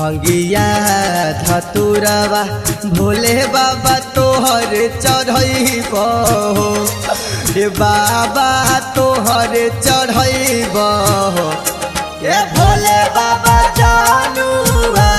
भंगिया धतुरवा भोले बाबा तोहर चढ़ब हे बाबा तोहर चढ़ब हे भोले बाबा जानुआ